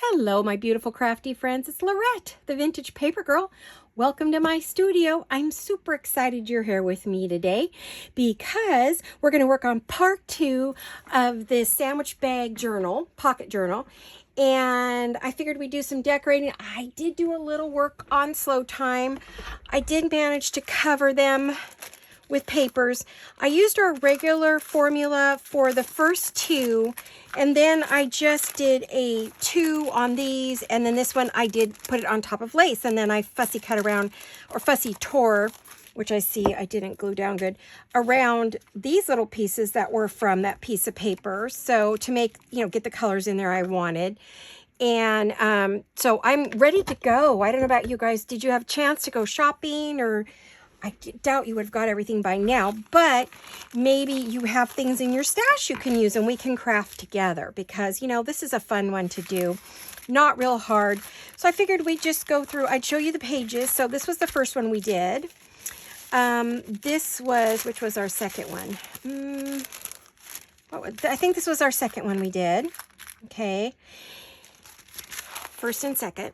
Hello, my beautiful crafty friends. It's Laurette, the Vintage Paper Girl. Welcome to my studio. I'm super excited you're here with me today because we're going to work on part 2 of this sandwich bag journal, pocket journal. And I figured we'd do some decorating. I did do a little work on slow time. I did manage to cover them with papers. I used our regular formula for the first 2, and then I just did a 2 on these, and then this one I did put it on top of lace, and then I fussy cut around, or fussy tore, which I see I didn't glue down good, around these little pieces that were from that piece of paper. So to make, get the colors in there I wanted. And so I'm ready to go. I don't know about you guys. Did you have a chance to go shopping, or I doubt you would have got everything by now, but maybe you have things in your stash you can use and we can craft together because, this is a fun one to do. Not real hard. So I figured we'd just go through, I'd show you the pages. So this was the first one we did. Which was our second one? I think this was our second one we did. Okay. First and second.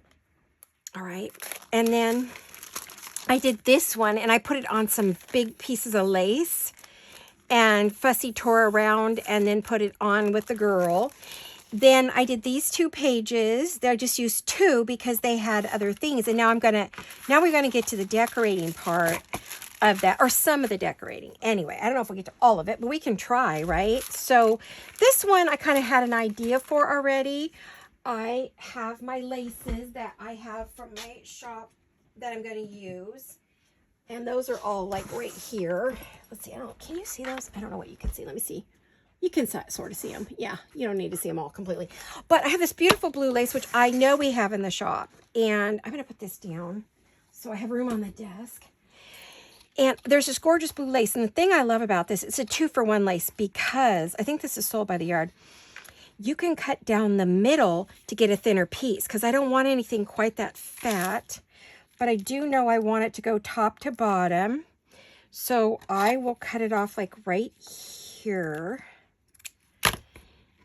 All right. And then I did this one and I put it on some big pieces of lace and fussy tore around and then put it on with the girl. Then I did these 2 pages. I just used 2 because they had other things. And now we're going to get to the decorating part of that, or some of the decorating. Anyway, I don't know if we'll get to all of it, but we can try, right? So this one I kind of had an idea for already. I have my laces that I have from my shop that I'm going to use, and those are all like right here. Let's see, can you see those? I don't know what you can see. Let me see. You can sort of see them. Yeah, you don't need to see them all completely, but I have this beautiful blue lace which I know we have in the shop, and I'm going to put this down so I have room on the desk. And there's this gorgeous blue lace, and the thing I love about this, it's a 2-for-1 lace because I think this is sold by the yard. You can cut down the middle to get a thinner piece because I don't want anything quite that fat. But I do know I want it to go top to bottom. So I will cut it off like right here.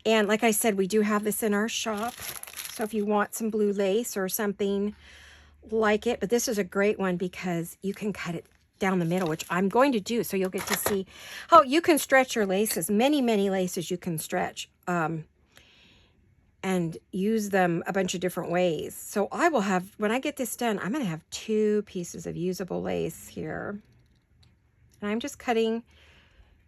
And like I said, we do have this in our shop. So if you want some blue lace or something like it, but this is a great one because you can cut it down the middle, which I'm going to do. So you'll get to see how you can stretch your laces. Many, many laces you can stretch. And use them a bunch of different ways. So I will have, when I get this done, I'm going to have 2 pieces of usable lace here. And I'm just cutting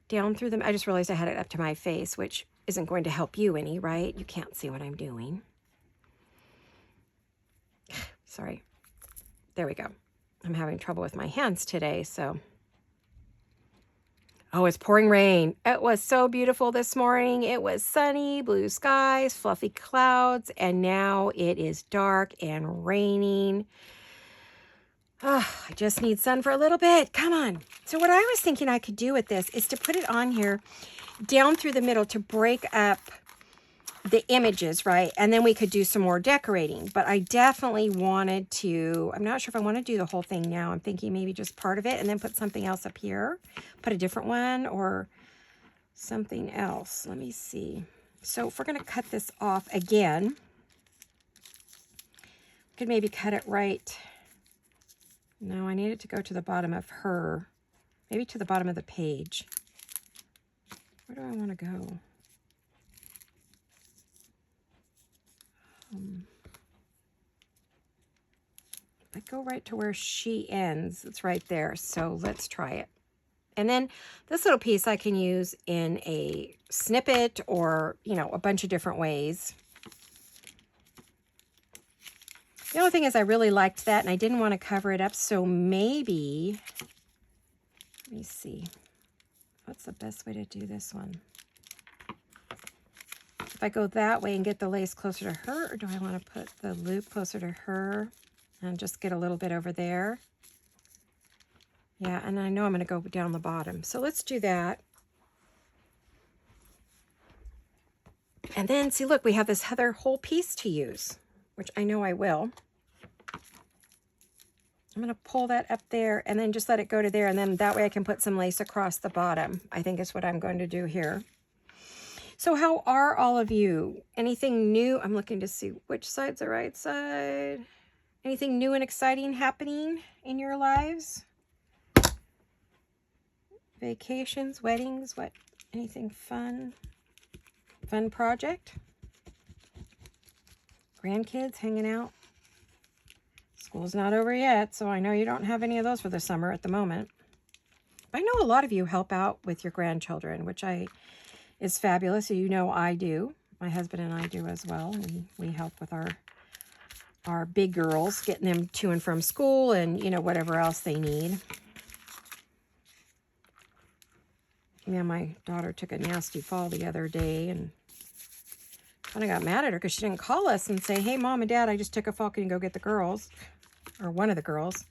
down through them. I just realized I had it up to my face, which isn't going to help you any, right? You can't see what I'm doing. Sorry. There we go. I'm having trouble with my hands today, so. Oh, it's pouring rain. It was so beautiful this morning. It was sunny, blue skies, fluffy clouds, and now it is dark and raining. Oh, I just need sun for a little bit. Come on. So what I was thinking I could do with this is to put it on here down through the middle to break up the images, right? And then we could do some more decorating. But I definitely wanted to, I'm not sure if I want to do the whole thing now. I'm thinking maybe just part of it and then put something else up here. Put a different one or something else. Let me see. So if we're going to cut this off again, we could maybe cut it right. No, I need it to go to the bottom of her. Maybe to the bottom of the page. Where do I want to go? If I go right to where she ends, it's right there. So let's try it. And then this little piece I can use in a snippet or, a bunch of different ways. The only thing is I really liked that and I didn't want to cover it up. So maybe, let me see. What's the best way to do this one? If I go that way and get the lace closer to her, or do I want to put the loop closer to her and just get a little bit over there? Yeah, and I know I'm going to go down the bottom. So let's do that. And then, see, look, we have this other whole piece to use, which I know I will. I'm going to pull that up there and then just let it go to there. And then that way I can put some lace across the bottom, I think is what I'm going to do here. So how are all of you? Anything new? I'm looking to see which side's the right side. Anything new and exciting happening in your lives? Vacations, weddings, what? Anything fun? Fun project? Grandkids hanging out? School's not over yet, so I know you don't have any of those for the summer at the moment. I know a lot of you help out with your grandchildren, which is fabulous. You know I do. My husband and I do as well. And we help with our big girls, getting them to and from school and, you know, whatever else they need. Yeah, my daughter took a nasty fall the other day, and I got mad at her because she didn't call us and say, hey, Mom and Dad, I just took a fall. Can you go get the girls? Or one of the girls.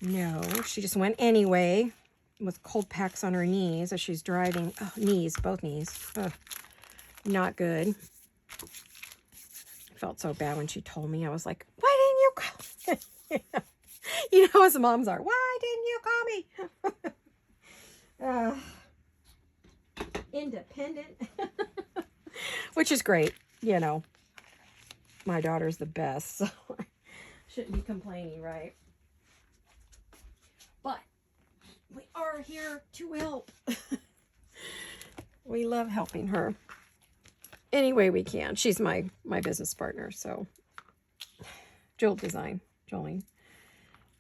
No, she just went anyway with cold packs on her knees as she's driving. Oh, knees, both knees. Ugh, not good. I felt so bad when she told me. I was like, why didn't you call? You know, as moms are, why didn't you call me? Independent. Which is great. You know, my daughter's the best, so I shouldn't be complaining, right? But we are here to help. We love helping her any way we can. She's my business partner, so Jolene.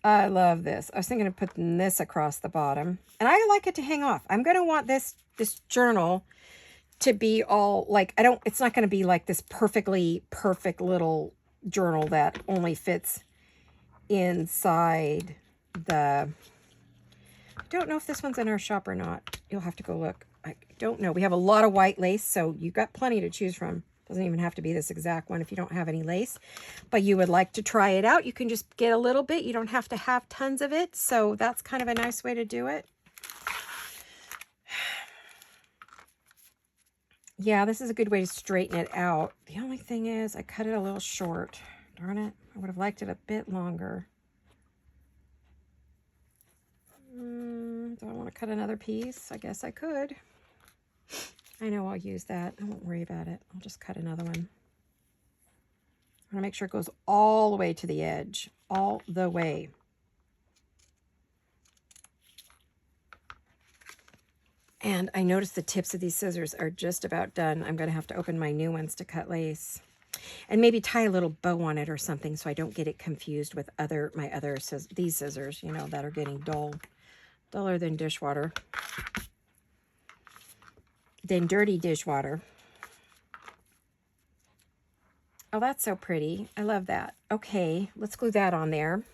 I love this. I was thinking of putting this across the bottom, and I like it to hang off. I'm going to want this journal to be all like, it's not going to be like this perfectly perfect little journal that only fits inside the, I don't know if this one's in our shop or not. You'll have to go look. I don't know. We have a lot of white lace, so you've got plenty to choose from. Doesn't even have to be this exact one if you don't have any lace, but you would like to try it out. You can just get a little bit. You don't have to have tons of it, so that's kind of a nice way to do it. Yeah, this is a good way to straighten it out. The only thing is I cut it a little short. Darn it. I would have liked it a bit longer. Do I want to cut another piece? I guess I could. I know I'll use that. I won't worry about it. I'll just cut another one. I want to make sure it goes all the way to the edge. All the way. And I noticed the tips of these scissors are just about done. I'm going to have to open my new ones to cut lace. And maybe tie a little bow on it or something so I don't get it confused with these scissors, you know, that are getting duller than dishwater. Than dirty dishwater. Oh, that's so pretty. I love that. Okay, let's glue that on there.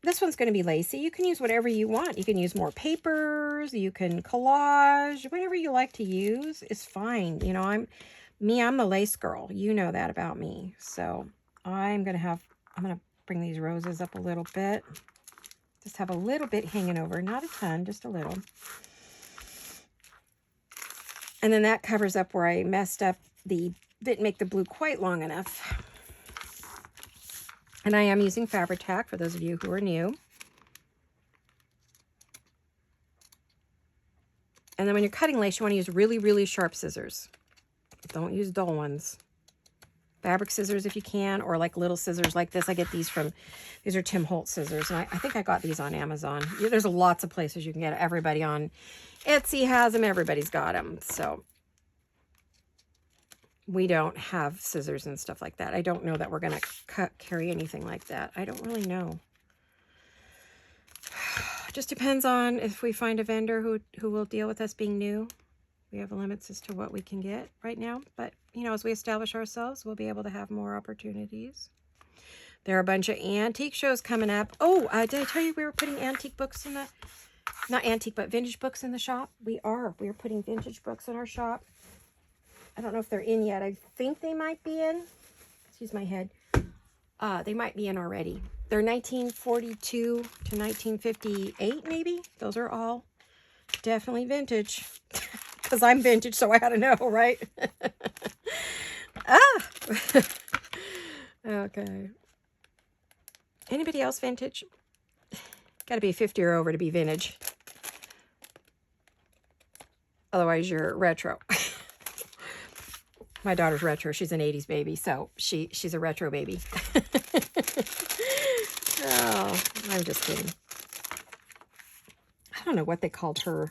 This one's going to be lacy. You can use whatever you want. You can use more papers. You can collage. Whatever you like to use is fine. You know, I'm the lace girl. You know that about me. So I'm going to bring these roses up a little bit. Just have a little bit hanging over. Not a ton, just a little. And then that covers up where I messed up didn't make the blue quite long enough. And I am using Fabri-Tac for those of you who are new. And then when you're cutting lace, you want to use really, really sharp scissors. Don't use dull ones. Fabric scissors if you can, or like little scissors like this. I get these these are Tim Holtz scissors. And I think I got these on Amazon. There's lots of places you can get it. Everybody on Etsy has them. Everybody's got them. So we don't have scissors and stuff like that. I don't know that we're going to carry anything like that. I don't really know. Just depends on if we find a vendor who will deal with us being new. We have limits as to what we can get right now. But, you know, as we establish ourselves, we'll be able to have more opportunities. There are a bunch of antique shows coming up. Oh, did I tell you we were putting antique books in not antique, but vintage books in the shop? We are putting vintage books in our shop. I don't know if they're in yet. I think they might be in. Excuse my head. They might be in already. They're 1942 to 1958, maybe. Those are all definitely vintage. Because I'm vintage, so I gotta know, right? Okay. Anybody else vintage? Gotta be 50 or over to be vintage. Otherwise, you're retro. My daughter's retro. She's an 80s baby, so she's a retro baby. Oh, I'm just kidding. I don't know what they called her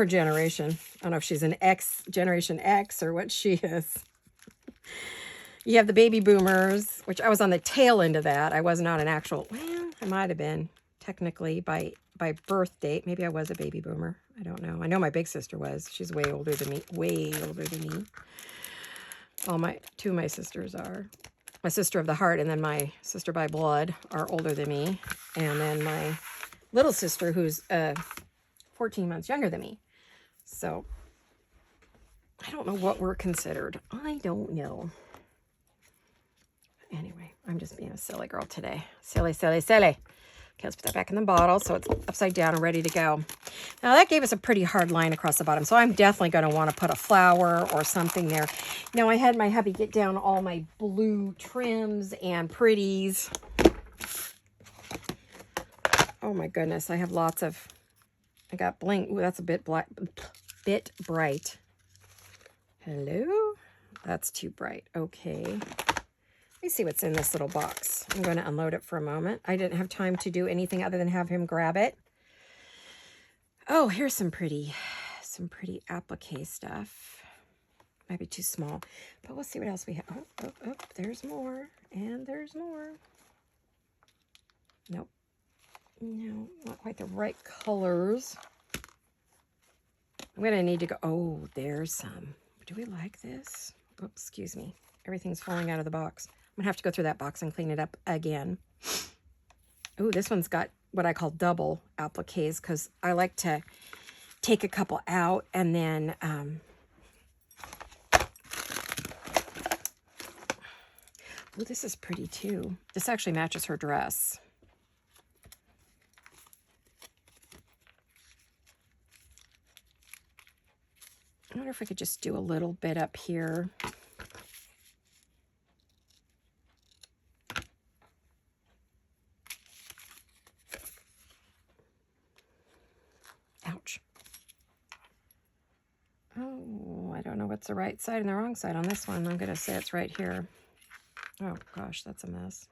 generation. I don't know if she's an X, Generation X, or what she is. You have the baby boomers, which I was on the tail end of that. I was not an actual, well, I might have been technically by birth date. Maybe I was a baby boomer. I don't know. I know my big sister was. She's way older than me. Way older than me. Two of my sisters are. My sister of the heart and then my sister by blood are older than me. And then my little sister, who's 14 months younger than me. So I don't know what we're considered. I don't know. Anyway, I'm just being a silly girl today. Silly, silly, silly. Okay, let's put that back in the bottle so it's upside down and ready to go. Now that gave us a pretty hard line across the bottom, so I'm definitely going to want to put a flower or something there. Now I had my hubby get down all my blue trims and pretties. Oh my goodness, I have lots of, I got bling. Ooh, that's a bit black, bit bright. Hello? That's too bright. Okay. Let me see what's in this little box. I'm going to unload it for a moment. I didn't have time to do anything other than have him grab it. Oh, here's some pretty applique stuff. Might be too small, but we'll see what else we have. Oh, there's more, and there's more. Nope. No, not quite the right colors. I'm going to need to go, oh, there's some. Do we like this? Oops, excuse me. Everything's falling out of the box. I'm going to have to go through that box and clean it up again. Oh, this one's got what I call double appliques because I like to take a couple out and then oh, this is pretty too. This actually matches her dress. I wonder if I could just do a little bit up here. Ouch. Oh, I don't know what's the right side and the wrong side on this one. I'm going to say it's right here. Oh, gosh, that's a mess.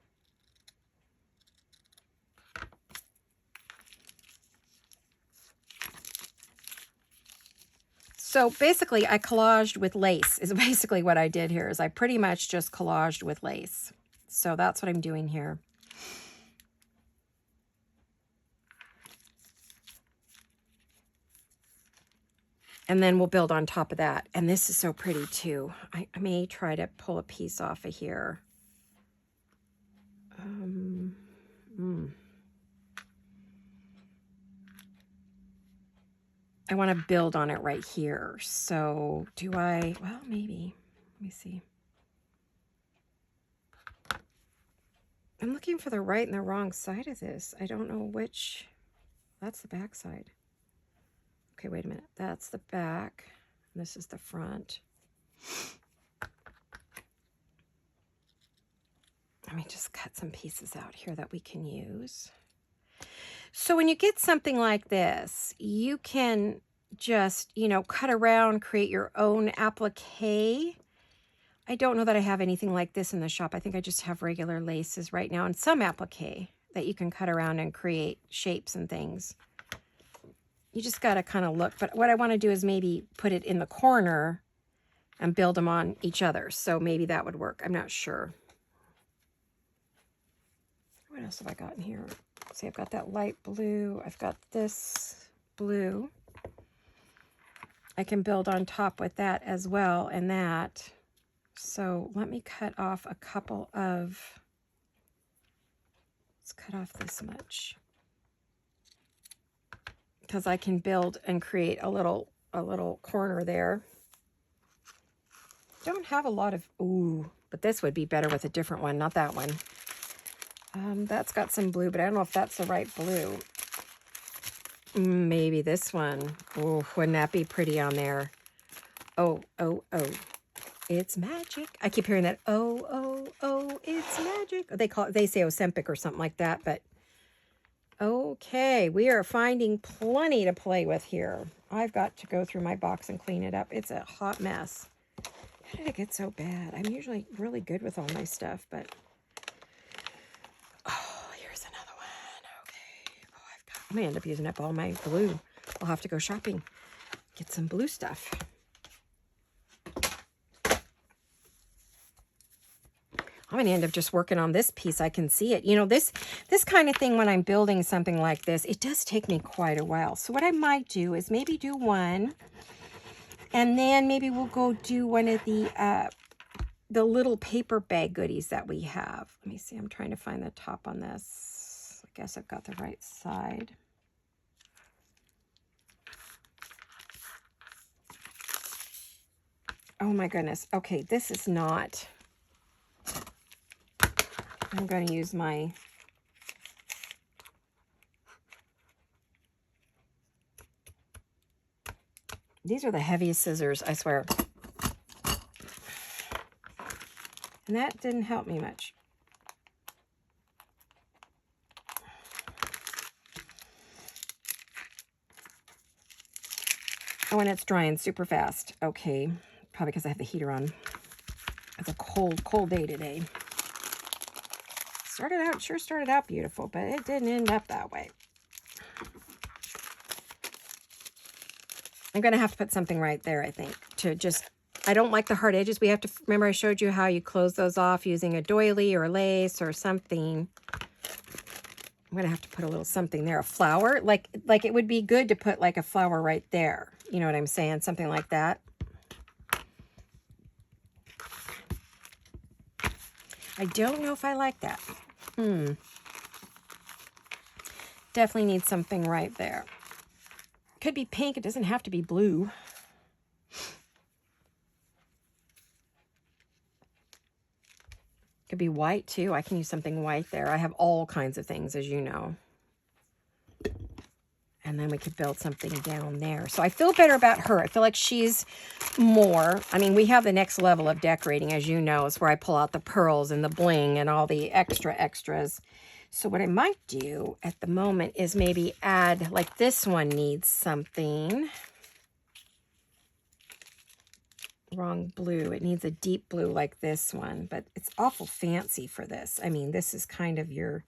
So basically, I collaged with lace is basically what I did here. Is I pretty much just collaged with lace. So that's what I'm doing here. And then we'll build on top of that. And this is so pretty too. I may try to pull a piece off of here. I want to build on it right here. So do I, well, maybe. Let me see. I'm looking for the right and the wrong side of this. I don't know which. That's the back side. Okay, wait a minute. That's the back. And this is the front. Let me just cut some pieces out here that we can use. So when you get something like this, you can just, cut around, create your own applique. I don't know that I have anything like this in the shop. I think I just have regular laces right now and some applique that you can cut around and create shapes and things. You just got to kind of look. But what I want to do is maybe put it in the corner and build them on each other. So maybe that would work. I'm not sure. What else have I got in here? See, I've got that light blue. I've got this blue. I can build on top with that as well and that. So let me cut off a couple of, let's cut off this much. Because I can build and create a little corner there. Don't have a lot of, ooh, but this would be better with a different one, not that one. That's got some blue, but I don't know if that's the right blue. Maybe this one. Oh, wouldn't that be pretty on there? Oh, oh, oh. It's magic. I keep hearing that. Oh, oh, oh, it's magic. They say Ozempic or something like that, but Okay, we are finding plenty to play with here. I've got to go through my box and clean it up. It's a hot mess. How did it get so bad? I'm usually really good with all my stuff, but... Oh, here's another one. Okay. Oh, I'm going to end up using up all my blue. I'll have to go shopping. Get some blue stuff. I'm going to end up just working on this piece. I can see it. You know, this kind of thing, when I'm building something like this, it does take me quite a while. So what I might do is maybe do one, and then maybe we'll go do one of the little paper bag goodies that we have. Let me see. I'm trying to find the top on this. I guess I've got the right side. Oh my goodness. Okay, this is not... I'm going to use my... These are the heaviest scissors, I swear. And that didn't help me much. Oh, and it's drying super fast. Okay, probably because I have the heater on. It's a cold, cold day today. Sure started out beautiful, but it didn't end up that way. I'm going to have to put something right there, I think, to just... I don't like the hard edges. We have to... Remember I showed you how you close those off using a doily or lace or something. I'm going to have to put a little something there. A flower. Like it would be good to put like a flower right there. You know what I'm saying? Something like that. I don't know if I like that. Definitely need something right there. Could be pink. It doesn't have to be blue. Could be white too. I can use something white there. I have all kinds of things, as you know. And then we could build something down there. So I feel better about her. I feel like she's more... I mean, we have the next level of decorating, as you know. It's where I pull out the pearls and the bling and all the extras. So what I might do at the moment is maybe add... Like this one needs something. Wrong blue. It needs a deep blue like this one. But it's awful fancy for this. I mean, this is kind of your...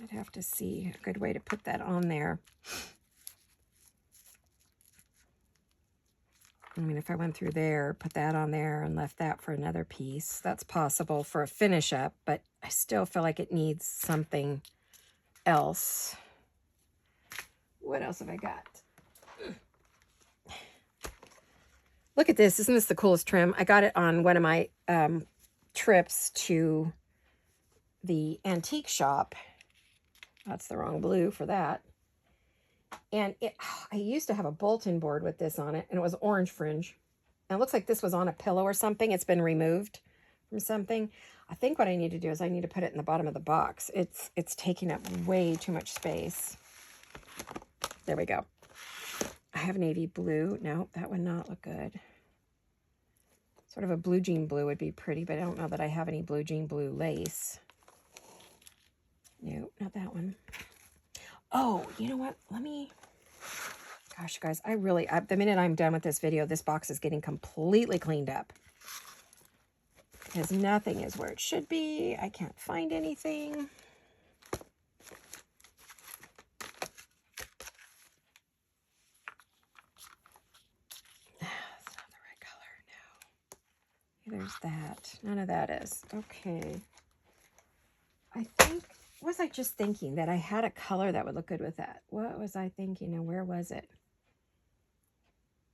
I'd have to see a good way to put that on there. I mean, if I went through there, put that on there and left that for another piece, that's possible for a finish up, but I still feel like it needs something else. What else have I got? Look at this. Isn't this the coolest trim? I got it on one of my trips to the antique shop. That's the wrong blue for that. And I used to have a Bolton board with this on it, and it was orange fringe. And it looks like this was on a pillow or something. It's been removed from something. I think what I need to do is I need to put it in the bottom of the box. It's taking up way too much space. There we go. I have navy blue. No, that would not look good. Sort of a blue jean blue would be pretty, but I don't know that I have any blue jean blue lace. No, not that one. Oh, you know what? Let me... Gosh, guys, the minute I'm done with this video, this box is getting completely cleaned up. Because nothing is where it should be. I can't find anything. That's not the right color. No. There's that. None of that is. Okay. I think... Was I just thinking that I had a color that would look good with that? What was I thinking and where was it?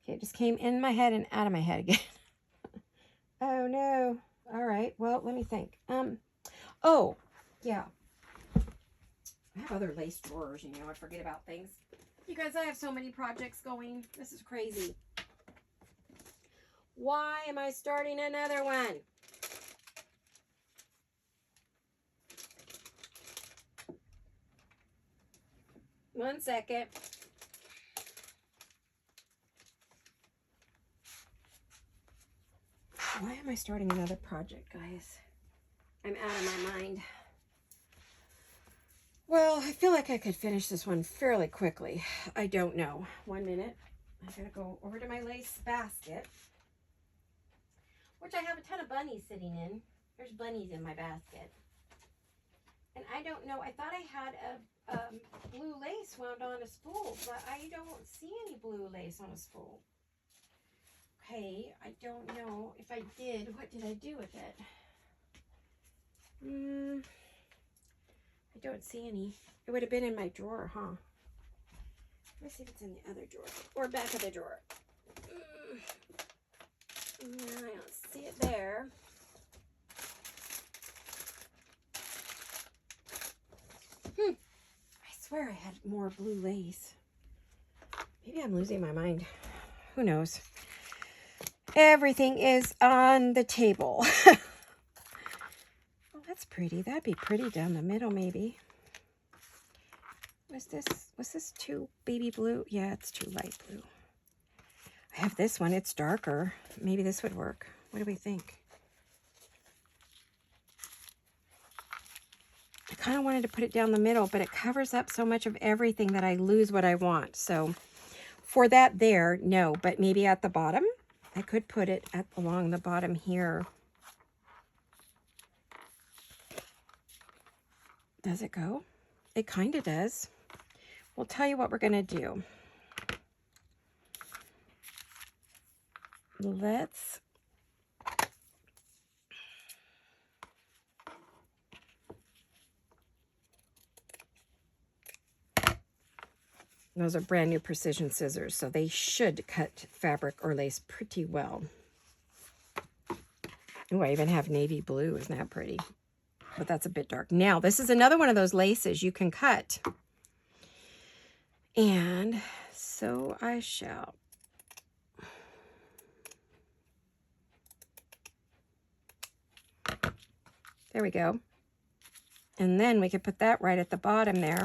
Okay, it just came in my head and out of my head again. Oh no. All right. Well, let me think. Oh, yeah. I have other lace drawers, you know. I forget about things. You guys, I have so many projects going. This is crazy. Why am I starting another one? One second. Why am I starting another project, guys? I'm out of my mind. Well, I feel like I could finish this one fairly quickly. I don't know. 1 minute. I gotta go over to my lace basket, which I have a ton of bunnies sitting in. There's bunnies in my basket. And I don't know. I thought I had a blue lace wound on a spool, but I don't see any blue lace on a spool. Okay, I don't know if I did. What did I do with it? I don't see any. It would have been in my drawer, huh? Let me see if it's in the other drawer or back of the drawer. No, I don't see it there. I swear I had more blue lace. Maybe I'm losing my mind. Who knows? Everything is on the table. Oh, that's pretty. That'd be pretty down the middle, maybe. Was this too baby blue? Yeah, it's too light blue. I have this one. It's darker. Maybe this would work. What do we think? I kind of wanted to put it down the middle, but it covers up so much of everything that I lose what I want. So for that there, no. But maybe at the bottom, I could put it along the bottom here. Does it go? It kind of does. We'll tell you what we're going to do. Those are brand new precision scissors, so they should cut fabric or lace pretty well. Oh, I even have navy blue. Isn't that pretty? But that's a bit dark. Now, this is another one of those laces you can cut. And so I shall. There we go. And then we could put that right at the bottom there,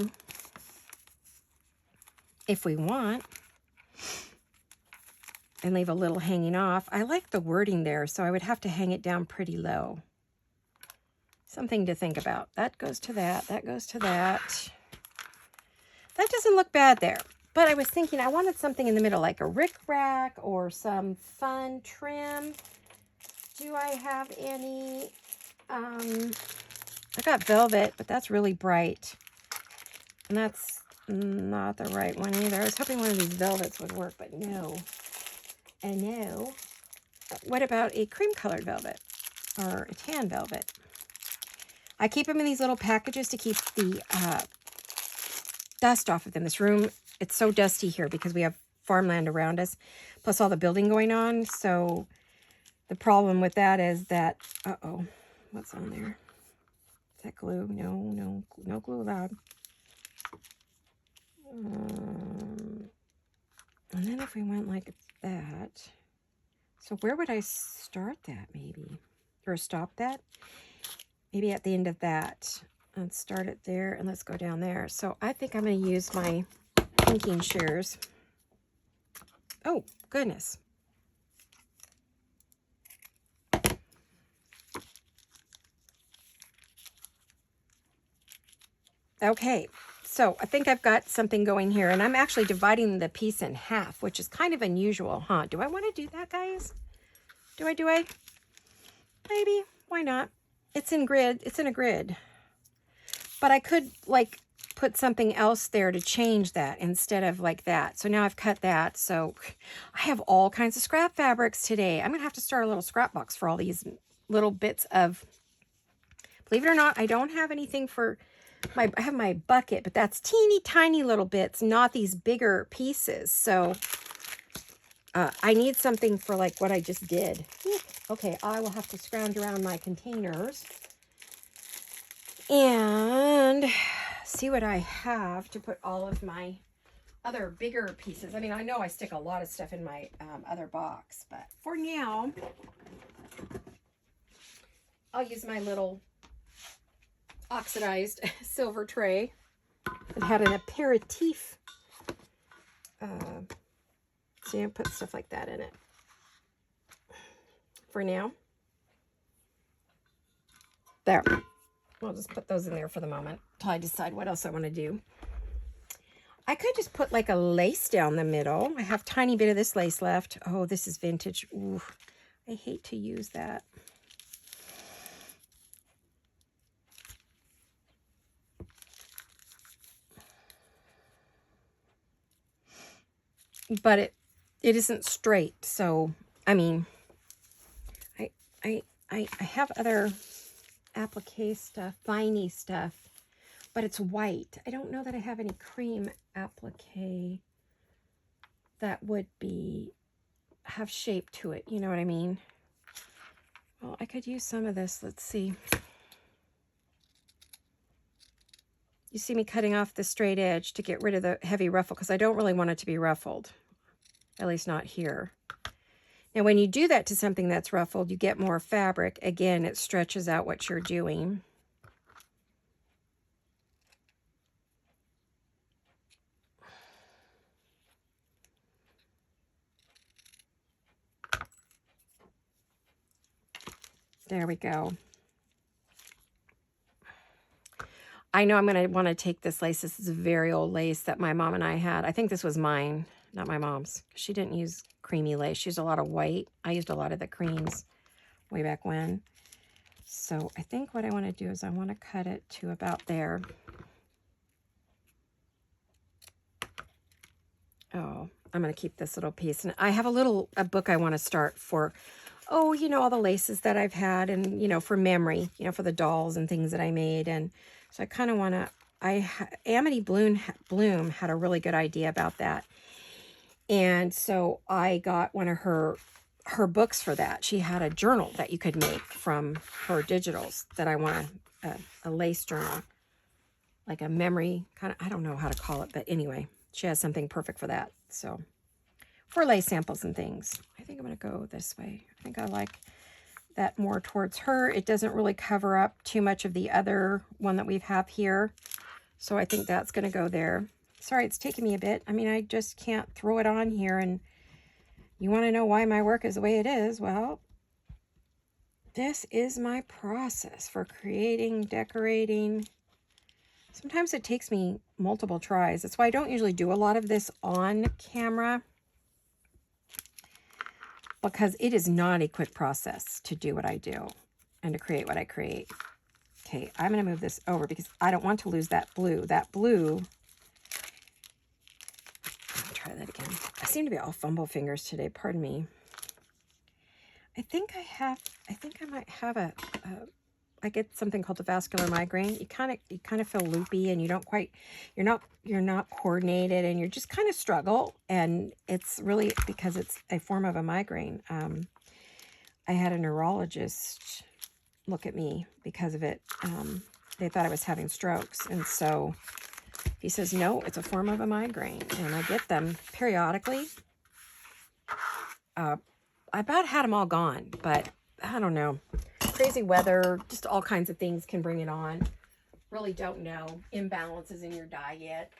if we want, and leave a little hanging off. I like the wording there, so I would have to hang it down pretty low. Something to think about. That goes to that. That goes to that. That doesn't look bad there. But I was thinking I wanted something in the middle, like a rickrack or some fun trim. Do I have any? I got velvet, but that's really bright. And that's not the right one either. I was hoping one of these velvets would work, but no. And no. What about a cream-colored velvet or a tan velvet? I keep them in these little packages to keep the dust off of them. This room, it's so dusty here because we have farmland around us, plus all the building going on. So the problem with that is that, uh-oh, what's on there? Is that glue? No glue allowed. And then if we went like that, so where would I start that maybe? Or stop that? Maybe at the end of that. Let's start it there and let's go down there. So I think I'm going to use my pinking shears. Oh, goodness. Okay, so I think I've got something going here, and I'm actually dividing the piece in half, which is kind of unusual, huh? Do I want to do that, guys? Do I? Maybe. Why not? It's in grid. It's in a grid. But I could, like, put something else there to change that instead of like that. So now I've cut that. So I have all kinds of scrap fabrics today. I'm going to have to start a little scrap box for all these little bits of... Believe it or not, I don't have anything for... I have my bucket, but that's teeny tiny little bits, not these bigger pieces. So I need something for like what I just did. Okay, I will have to scrounge around my containers and see what I have to put all of my other bigger pieces. I mean, I know I stick a lot of stuff in my other box, but for now, I'll use my little oxidized silver tray that had an aperitif. So you put stuff like that in it for now. There. I'll just put those in there for the moment until I decide what else I want to do. I could just put like a lace down the middle. I have a tiny bit of this lace left. Oh, this is vintage. Ooh, I hate to use that. But it isn't straight. So, I mean, I have other applique stuff, viney stuff, but it's white. I don't know that I have any cream applique that would have shape to it. You know what I mean? Well, I could use some of this. Let's see. You see me cutting off the straight edge to get rid of the heavy ruffle because I don't really want it to be ruffled, at least not here. Now, when you do that to something that's ruffled, you get more fabric. Again, it stretches out what you're doing. There we go. I know I'm going to want to take this lace. This is a very old lace that my mom and I had. I think this was mine, not my mom's. She didn't use creamy lace. She used a lot of white. I used a lot of the creams way back when. So I think what I want to do is I want to cut it to about there. Oh, I'm going to keep this little piece. And I have a book I want to start for, oh, you know, all the laces that I've had and, you know, for memory, you know, for the dolls and things that I made. And so I kind of want to, Amity Bloom had a really good idea about that. And so I got one of her books for that. She had a journal that you could make from her digitals that I want a lace journal, like a memory kind of, I don't know how to call it, but anyway, she has something perfect for that. So for lace samples and things, I think I'm going to go this way. I think I like that more towards her. It doesn't really cover up too much of the other one that we have here. So I think that's going to go there. Sorry, it's taking me a bit. I mean, I just can't throw it on here. And you want to know why my work is the way it is? Well, this is my process for creating, decorating. Sometimes it takes me multiple tries. That's why I don't usually do a lot of this on camera, because it is not a quick process to do what I do and to create what I create. Okay, I'm going to move this over because I don't want to lose that blue. That blue, I'll try that again. I seem to be all fumble fingers today. Pardon me. I think I might have I get something called the vascular migraine. You kind of feel loopy and you're not coordinated and you just kind of struggle. And it's really because it's a form of a migraine. I had a neurologist look at me because of it. They thought I was having strokes. And so he says, no, it's a form of a migraine. And I get them periodically. I about had them all gone, but I don't know. Crazy weather, just all kinds of things can bring it on. Really don't know. Imbalances in your diet.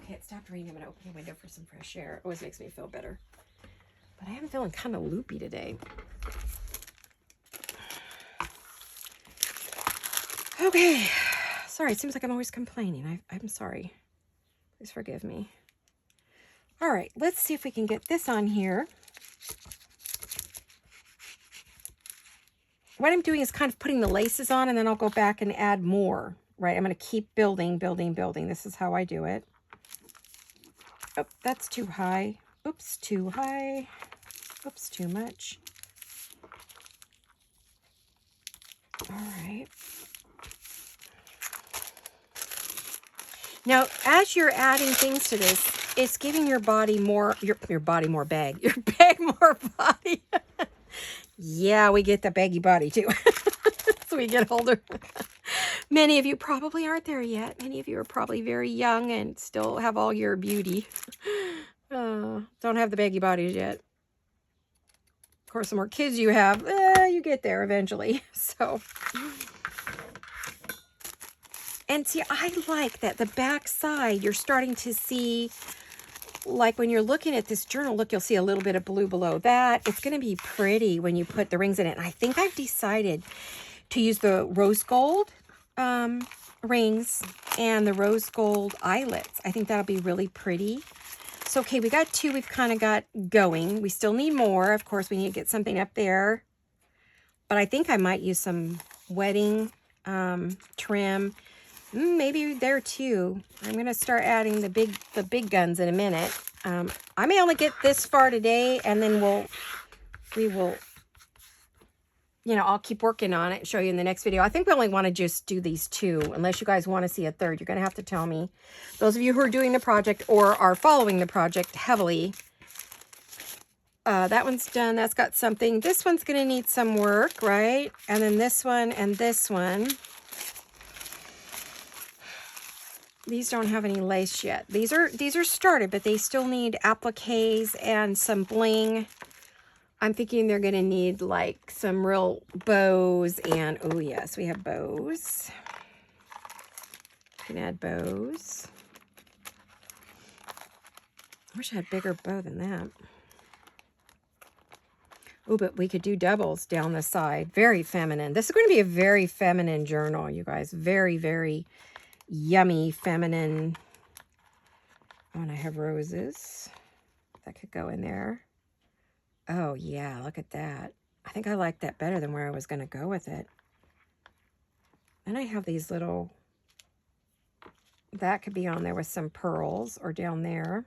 Okay, it stopped raining. I'm going to open the window for some fresh air. It always makes me feel better. But I am feeling kind of loopy today. Okay. Sorry, it seems like I'm always complaining. I'm sorry. Please forgive me. All right, let's see if we can get this on here. What I'm doing is kind of putting the laces on, and then I'll go back and add more, right? I'm going to keep building, building, building. This is how I do it. Oh, that's too high. Oops, too high. Oops, too much. All right. Now, as you're adding things to this, it's giving your body more, your body more bag, your bag more body. Yeah, we get the baggy body too. As we get older. Many of you probably aren't there yet. Many of you are probably very young and still have all your beauty. Don't have the baggy bodies yet. Of course, the more kids you have, you get there eventually. So, and see, I like that the back side, you're starting to see, like when you're looking at this journal, look, you'll see a little bit of blue below that. It's going to be pretty when you put the rings in it. And I think I've decided to use the rose gold rings and the rose gold eyelets. I think that'll be really pretty. So, okay, we got 2 we've kind of got going. We still need more. Of course, we need to get something up there. But I think I might use some wedding trim. Maybe there too. I'm going to start adding the big guns in a minute. I may only get this far today, and then we will, you know, I'll keep working on it and show you in the next video. I think we only want to just do these 2, unless you guys want to see a third. You're going to have to tell me. Those of you who are doing the project or are following the project heavily. That one's done. That's got something. This one's going to need some work, right? And then this one and this one. These don't have any lace yet. These are started, but they still need appliques and some bling. I'm thinking they're going to need like some real bows and, oh yes, we have bows. You can add bows. I wish I had a bigger bow than that. Oh, but we could do doubles down the side. Very feminine. This is going to be a very feminine journal, you guys. Very, very yummy, feminine. Oh, and I have roses. That could go in there. Oh, yeah, look at that. I think I like that better than where I was going to go with it. And I have these little, that could be on there with some pearls, or down there,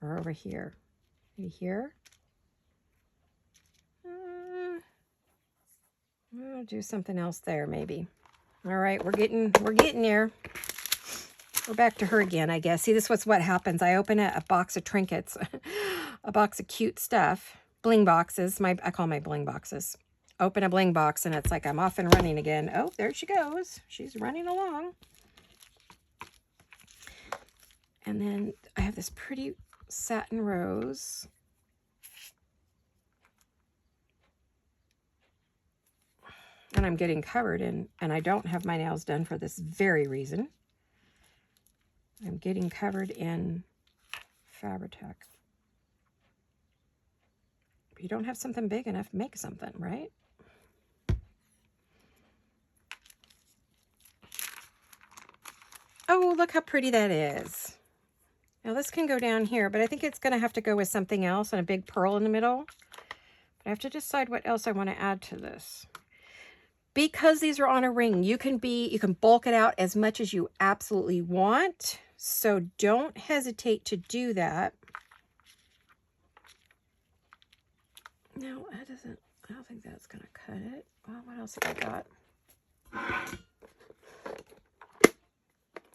or over here. Maybe here. I'll do something else there, maybe. All right, we're getting there. We're back to her again, I guess. See, this was what happens. I open a box of trinkets, a box of cute stuff, bling boxes. I call my bling boxes. Open a bling box, and it's like I'm off and running again. Oh, there she goes. She's running along. And then I have this pretty satin rose. And I'm getting covered in, and I don't have my nails done for this very reason. I'm getting covered in Fabri-Tac. If you don't have something big enough, make something, right? Oh, look how pretty that is. Now this can go down here, but I think it's going to have to go with something else and a big pearl in the middle. But I have to decide what else I want to add to this. Because these are on a ring, you can bulk it out as much as you absolutely want. So don't hesitate to do that. No, that doesn't, I don't think that's going to cut it. Well, what else have I got?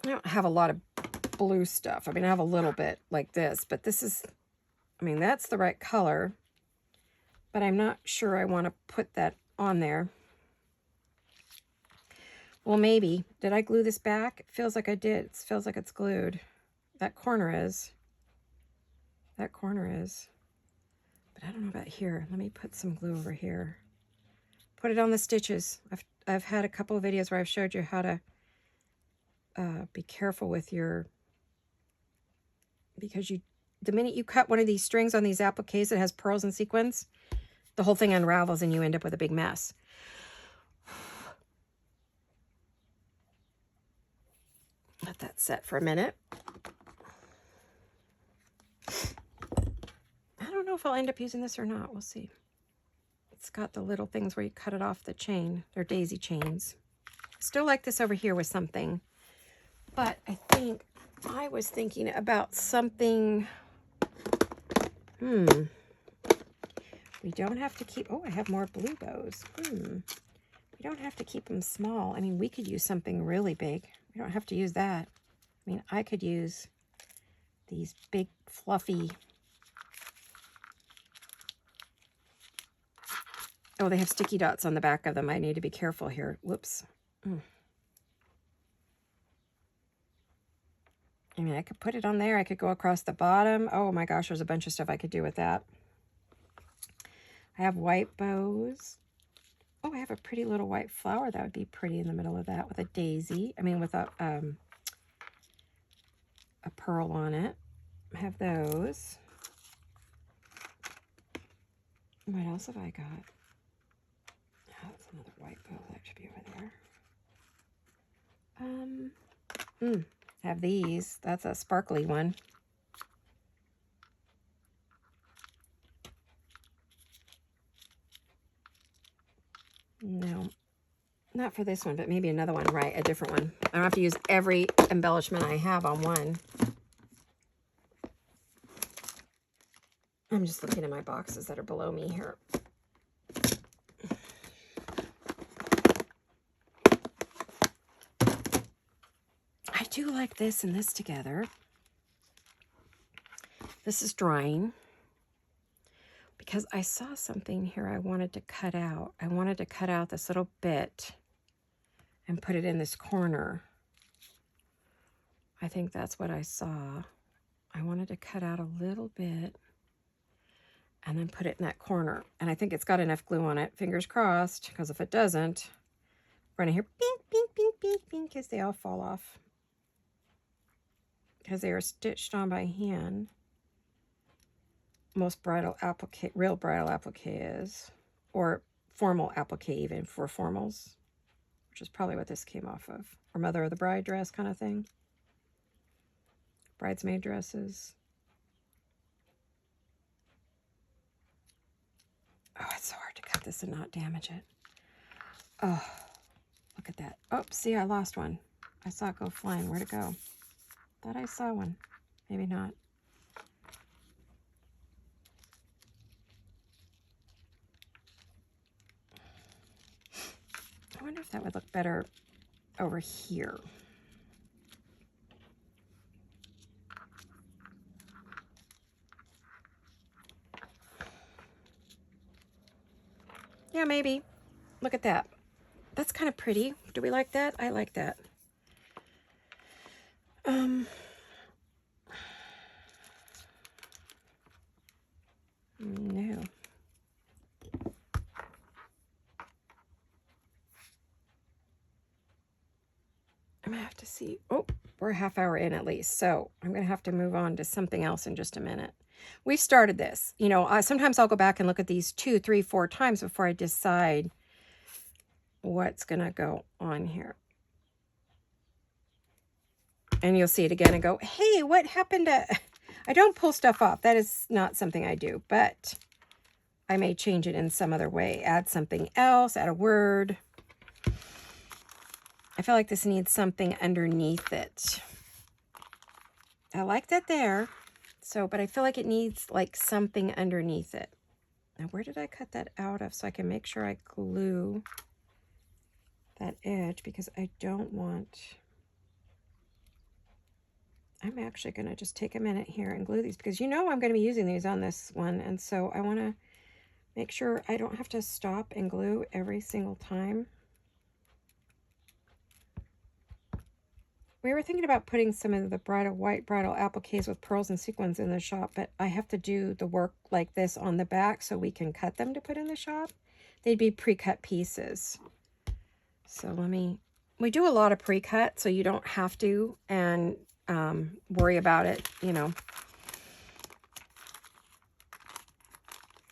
I don't have a lot of blue stuff. I mean, I have a little bit like this, but this is, I mean, that's the right color. But I'm not sure I want to put that on there. Well, maybe. Did I glue this back? It feels like I did. It feels like it's glued. That corner is. That corner is. But I don't know about here. Let me put some glue over here. Put it on the stitches. I've had a couple of videos where I've showed you how to be careful with your, because the minute you cut one of these strings on these appliques that has pearls and sequins, the whole thing unravels and you end up with a big mess. Let that set for a minute. I don't know if I'll end up using this or not. We'll see. It's got the little things where you cut it off the chain. They're daisy chains. Still like this over here with something. But I think I was thinking about something. We don't have to keep, oh, I have more blue bows. We don't have to keep them small. I mean, we could use something really big. We don't have to use that. I mean, I could use these big, fluffy. Oh, they have sticky dots on the back of them. I need to be careful here. Whoops. I mean, I could put it on there. I could go across the bottom. Oh my gosh, there's a bunch of stuff I could do with that. I have white bows. Oh, I have a pretty little white flower. That would be pretty in the middle of that with a daisy. I mean, with a pearl on it. I have those. What else have I got? Another white bow, that should be over there. Have these. That's a sparkly one. No, not for this one, but maybe another one, right? A different one. I don't have to use every embellishment I have on one. I'm just looking at my boxes that are below me here. I do like this and this together. This is drying because I saw something here I wanted to cut out. I wanted to cut out this little bit and put it in this corner. I think that's what I saw. I wanted to cut out a little bit and then put it in that corner. And I think it's got enough glue on it. Fingers crossed, because if it doesn't, we're going to hear bink, bink, bink, bink, bink as they all fall off. Because they are stitched on by hand. Most bridal applique, real bridal applique is. Or formal applique even for formals. Which is probably what this came off of. Or Mother of the Bride dress kind of thing. Bridesmaid dresses. Oh, it's so hard to cut this and not damage it. Oh, look at that. Oh, see, I lost one. I saw it go flying. Where'd it go? Thought I saw one. Maybe not. I wonder if that would look better over here. Yeah, maybe. Look at that. That's kind of pretty. Do we like that? I like that. No. I'm gonna have to see. Oh, we're a half hour in at least, so I'm gonna have to move on to something else in just a minute. We've started this. You know, sometimes I'll go back and look at these 2, 3, 4 times before I decide what's gonna go on here. And you'll see it again and go, hey, what happened to... I don't pull stuff off. That is not something I do, but I may change it in some other way. Add something else, add a word. I feel like this needs something underneath it. I like that there. So, but I feel like it needs like something underneath it. Now, where did I cut that out of so I can make sure I glue that edge, because I don't want... I'm actually going to just take a minute here and glue these, because you know I'm going to be using these on this one, and so I want to make sure I don't have to stop and glue every single time. We were thinking about putting some of the white bridal appliques with pearls and sequins in the shop, but I have to do the work like this on the back so we can cut them to put in the shop. They'd be pre-cut pieces. So we do a lot of pre-cut, so you don't have to, and worry about it, you know.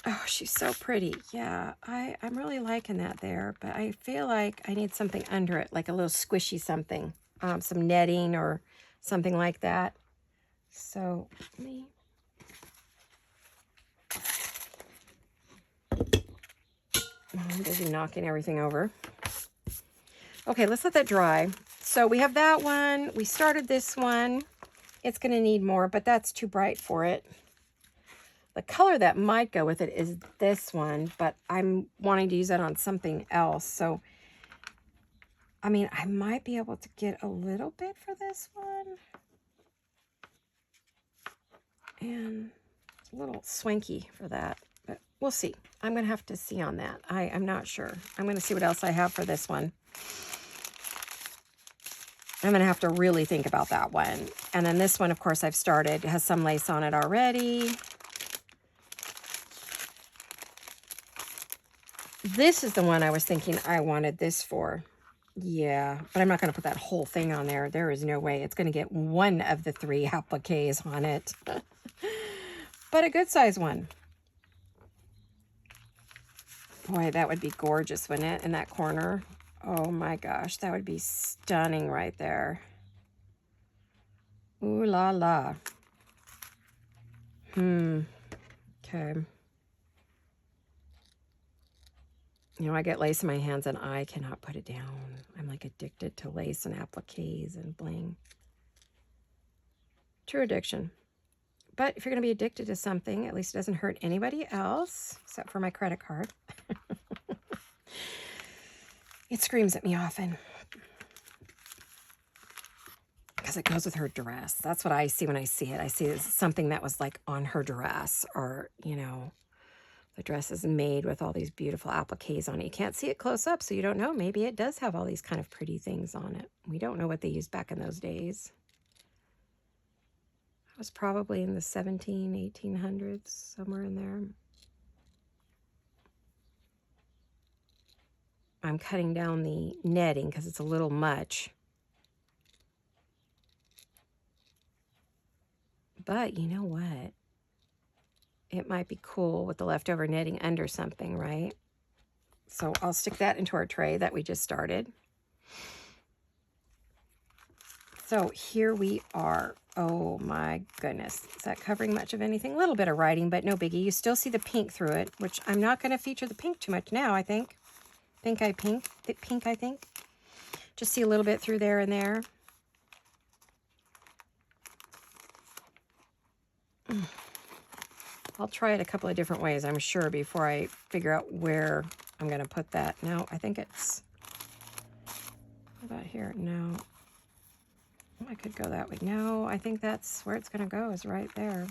Oh, she's so pretty. Yeah, I'm really liking that there, but I feel like I need something under it, like a little squishy something, some netting or something like that. So I'm busy knocking everything over. Okay, let's let that dry. So we have that one. We started this one. It's going to need more, but that's too bright for it. The color that might go with it is this one, but I'm wanting to use that on something else. So, I mean, I might be able to get a little bit for this one. And it's a little swanky for that, but we'll see. I'm going to have to see on that. I'm not sure. I'm going to see what else I have for this one. I'm going to have to really think about that one. And then this one, of course, I've started. It has some lace on it already. This is the one I was thinking I wanted this for. Yeah, but I'm not going to put that whole thing on there. There is no way. It's going to get one of the 3 appliques on it. But a good size one. Boy, that would be gorgeous, wouldn't it, in that corner? Oh my gosh, that would be stunning right there. Ooh la la. Okay. You know, I get lace in my hands and I cannot put it down. I'm like addicted to lace and appliques and bling. True addiction. But if you're going to be addicted to something, at least it doesn't hurt anybody else, except for my credit card. It screams at me often. Because it goes with her dress. That's what I see when I see it. I see it as something that was like on her dress, or, you know, the dress is made with all these beautiful appliques on it. You can't see it close up, so you don't know. Maybe it does have all these kind of pretty things on it. We don't know what they used back in those days. It was probably in the 1800s, somewhere in there. I'm cutting down the netting because it's a little much. But you know what? It might be cool with the leftover netting under something, right? So I'll stick that into our tray that we just started. So here we are. Oh my goodness. Is that covering much of anything? A little bit of writing, but no biggie. You still see the pink through it, which I'm not going to feature the pink too much now, I think. Pink, I think. Just see a little bit through there and there. I'll try it a couple of different ways, I'm sure, before I figure out where I'm going to put that. No, I think it's... What about here? No. I could go that way. No, I think that's where it's going to go, is right there.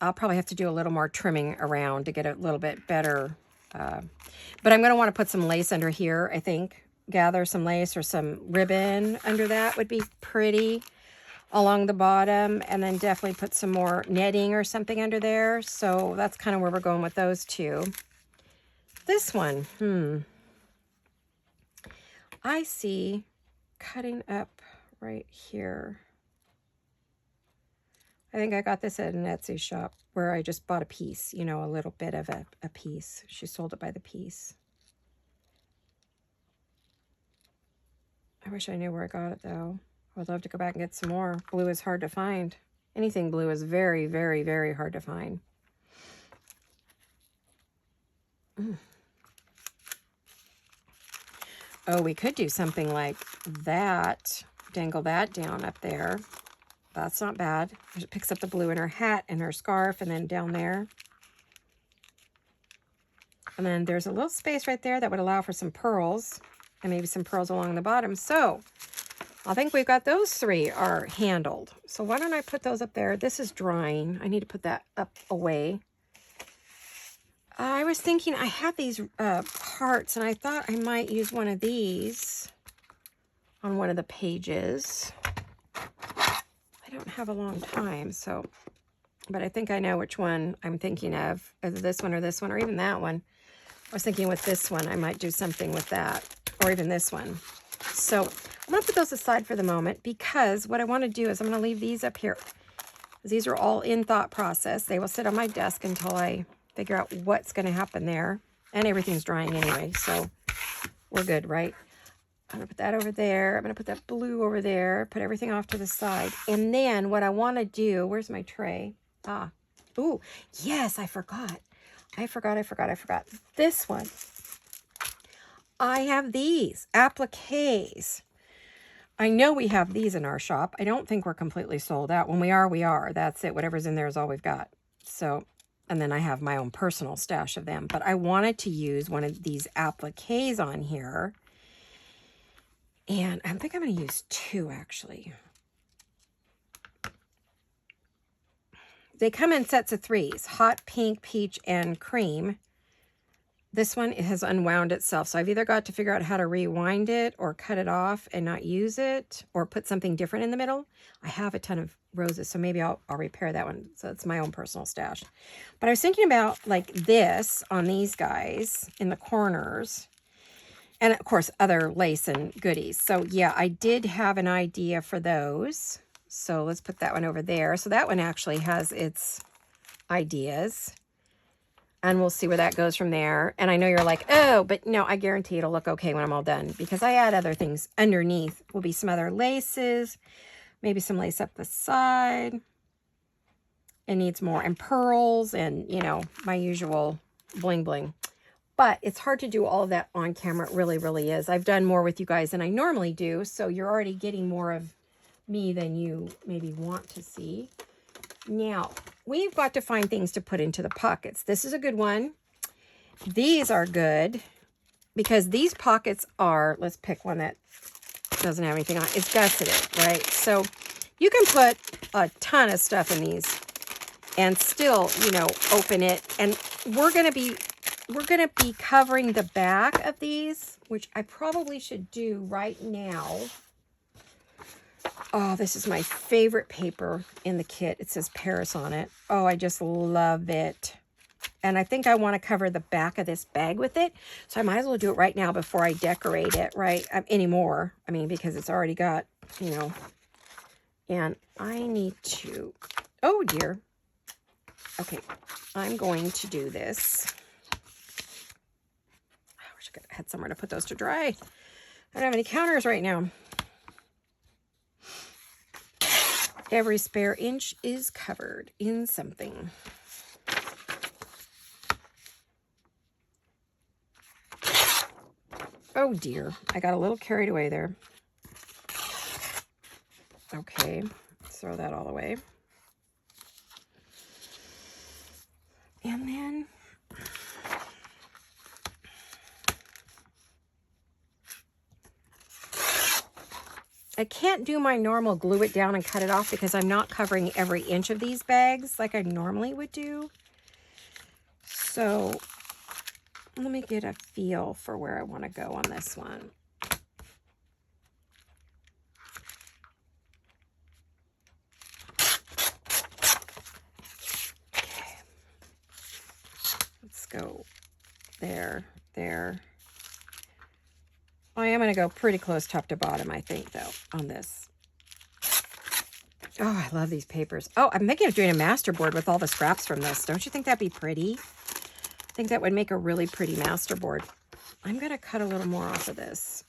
I'll probably have to do a little more trimming around to get a little bit better. But I'm going to want to put some lace under here, I think. Gather some lace or some ribbon under that would be pretty along the bottom. And then definitely put some more netting or something under there. So that's kind of where we're going with those two. This one, I see cutting up right here. I think I got this at an Etsy shop where I just bought a piece, you know, a little bit of a piece. She sold it by the piece. I wish I knew where I got it, though. I would love to go back and get some more. Blue is hard to find. Anything blue is very, very, very hard to find. Oh, we could do something like that. Dangle that down up there. That's not bad. It picks up the blue in her hat and her scarf, and then down there. And then there's a little space right there that would allow for some pearls, and maybe some pearls along the bottom. So I think we've got those three are handled. So why don't I put those up there? This is drying. I need to put that up away. I was thinking I had these hearts, and I thought I might use one of these on one of the pages. I don't have a long time, so, but I think I know which one I'm thinking of, either this one, or even that one. I was thinking with this one, I might do something with that, or even this one. So I'm going to put those aside for the moment, because what I want to do is I'm going to leave these up here. These are all in thought process. They will sit on my desk until I figure out what's going to happen there. And everything's drying anyway, so we're good, right? I'm going to put that over there. I'm going to put that blue over there. Put everything off to the side. And then what I want to do, where's my tray? Ooh, yes, I forgot. This one. I have these appliques. I know we have these in our shop. I don't think we're completely sold out. When we are, we are. That's it. Whatever's in there is all we've got. So, and then I have my own personal stash of them. But I wanted to use one of these appliques on here. And I think I'm going to use two, actually. They come in sets of threes. Hot, pink, peach, and cream. This one has unwound itself. So I've either got to figure out how to rewind it or cut it off and not use it, or put something different in the middle. I have a ton of roses, so maybe I'll repair that one. So it's my own personal stash. But I was thinking about like this on these guys in the corners. And of course, other lace and goodies. So yeah, I did have an idea for those. So let's put that one over there. So that one actually has its ideas. And we'll see where that goes from there. And I know you're like, oh, but no, I guarantee it'll look okay when I'm all done. Because I add other things underneath. Will be some other laces. Maybe some lace up the side. It needs more. And pearls and, you know, my usual bling bling. But it's hard to do all of that on camera. It really, really is. I've done more with you guys than I normally do. So you're already getting more of me than you maybe want to see. Now, we've got to find things to put into the pockets. This is a good one. These are good because these pockets are, let's pick one that doesn't have anything on it. It's gusseted, right? So you can put a ton of stuff in these and still, you know, open it. And we're going to be covering the back of these, which I probably should do right now. Oh, this is my favorite paper in the kit. It says Paris on it. Oh, I just love it. And I think I want to cover the back of this bag with it. So I might as well do it right now before I decorate it, right? Anymore. I mean, because it's already got, you know. And I need to, oh dear. Okay, I'm going to do this. I wish I could have had somewhere to put those to dry. I don't have any counters right now. Every spare inch is covered in something. Oh dear, I got a little carried away there. Okay, throw that all away. And then I can't do my normal glue it down and cut it off because I'm not covering every inch of these bags like I normally would do. So let me get a feel for where I want to go on this one. Okay. Let's go there, there. I am going to go pretty close top to bottom, I think, though, on this. Oh, I love these papers. Oh, I'm thinking of doing a masterboard with all the scraps from this. Don't you think that'd be pretty? I think that would make a really pretty masterboard. I'm going to cut a little more off of this.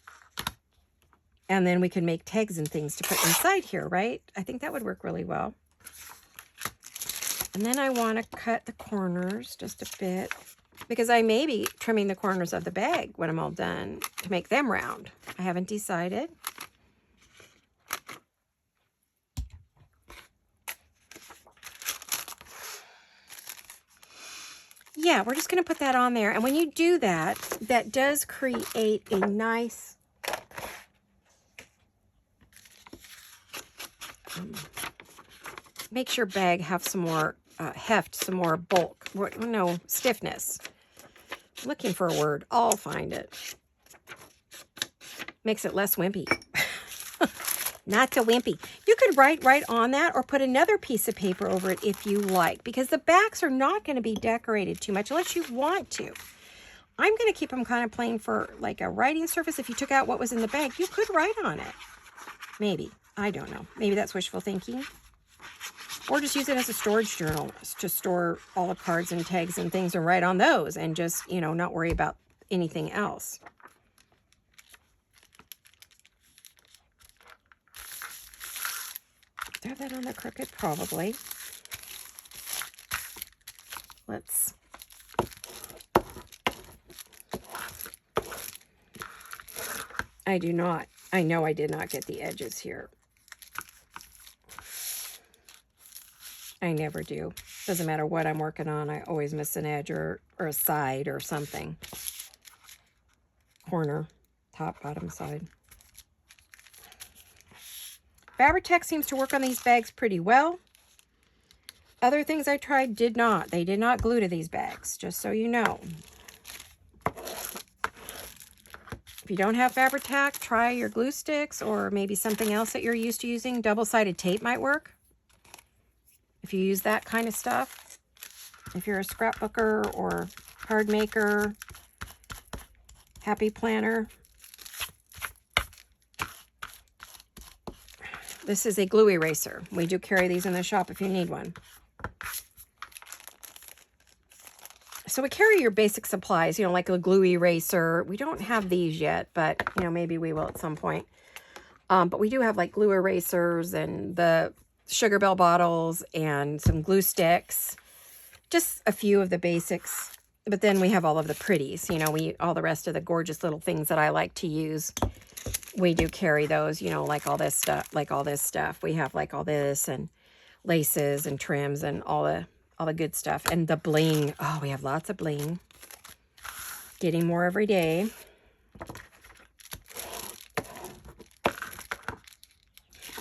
And then we can make tags and things to put inside here, right? I think that would work really well. And then I want to cut the corners just a bit, because I may be trimming the corners of the bag when I'm all done to make them round. I haven't decided. Yeah, we're just going to put that on there. And when you do that, that does create a nice makes your bag have some more heft, some more bulk, no, stiffness. I'm looking for a word. I'll find it. Makes it less wimpy. Not so wimpy. You could write right on that or put another piece of paper over it if you like, because the backs are not going to be decorated too much unless you want to. I'm going to keep them kind of plain for like a writing surface. If you took out what was in the bag, you could write on it. Maybe. I don't know. Maybe that's wishful thinking. Or just use it as a storage journal to store all the cards and tags and things and write on those and just, you know, not worry about anything else. Do I have that on the crooked? Probably. Let's... I do not. I know I did not get the edges here. I never do. Doesn't matter what I'm working on. I always miss an edge or a side or something. Corner, top, bottom, side. Fabri-Tac seems to work on these bags pretty well. Other things I tried did not. They did not glue to these bags, just so you know. If you don't have Fabri-Tac, try your glue sticks or maybe something else that you're used to using. Double-sided tape might work if you use that kind of stuff. If you're a scrapbooker or card maker, happy planner, This is a glue eraser. We do carry these in the shop if you need one. So we carry your basic supplies, you know, like a glue eraser. We don't have these yet, but, you know, maybe we will at some point. But we do have like glue erasers and the Sugar Bell bottles and some glue sticks. Just a few of the basics. But then we have all of the pretties, you know, all the rest of the gorgeous little things that I like to use. We do carry those, you know, like all this stuff, We have like all this and laces and trims and all the good stuff. And the bling. Oh, we have lots of bling. Getting more every day.